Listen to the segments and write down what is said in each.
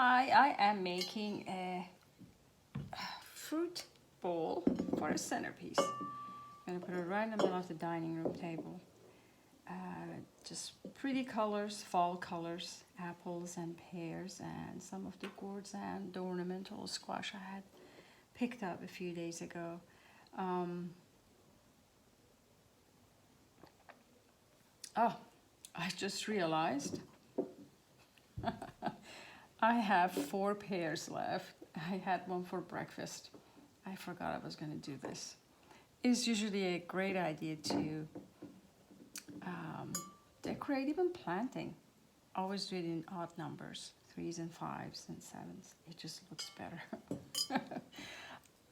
Hi, I am making a fruit bowl for a centerpiece. I'm gonna put it right in the middle of the dining room table. Just pretty colors, fall colors, apples and pears, and some of the gourds and the ornamental squash I had picked up a few days ago. Oh, I just realized I have 4 pears left. I had one for breakfast. I forgot I was going to do this. It's usually a great idea to decorate, even planting. Always do it in odd numbers, 3s and 5s and 7s. It just looks better.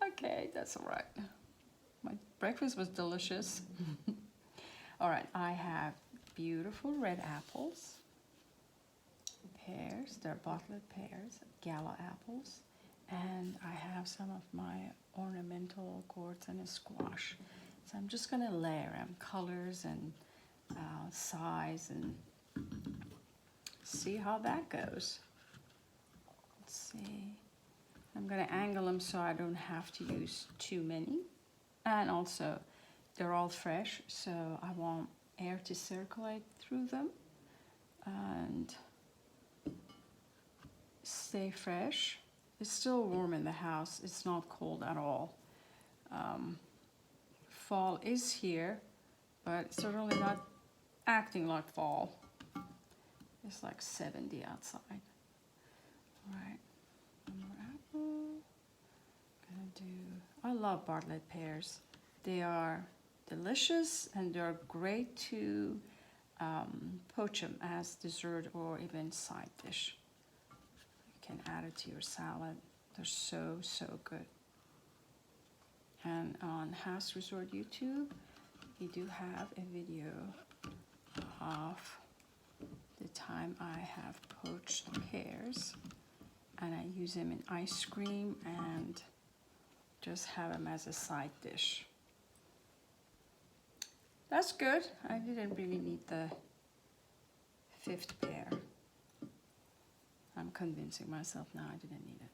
Okay, that's all right. My breakfast was delicious. All right, I have beautiful red apples, pears, they're Bartlett pears, Gala apples, and I have some of my ornamental gourds and a squash. So I'm just gonna layer them, colors and size, and see how that goes. Let's see. I'm gonna angle them so I don't have to use too many. And also, they're all fresh, so I want air to circulate through them and stay fresh. It's still warm in the house. It's not cold at all. Fall is here, but it's certainly not acting like fall. It's like 70 outside. All right, one more apple. I love Bartlett pears. They are delicious and they're great to poach them as dessert or even side dish. You can add it to your salad. They're so, so good. And on House Resort YouTube, we do have a video of the time I have poached pears, and I use them in ice cream and just have them as a side dish. That's good. I didn't really need the 5th pear. I'm convincing myself now I didn't need it.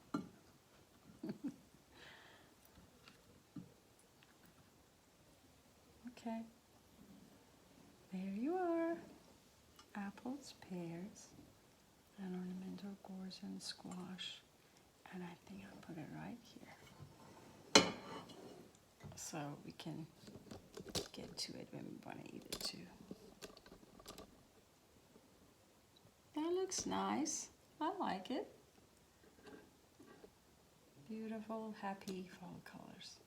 Okay, there you are. Apples, pears, and ornamental gourds and squash. And I think I'll put it right here, so we can get to it when we want to eat it too. That looks nice. I like it. Beautiful, happy fall colors.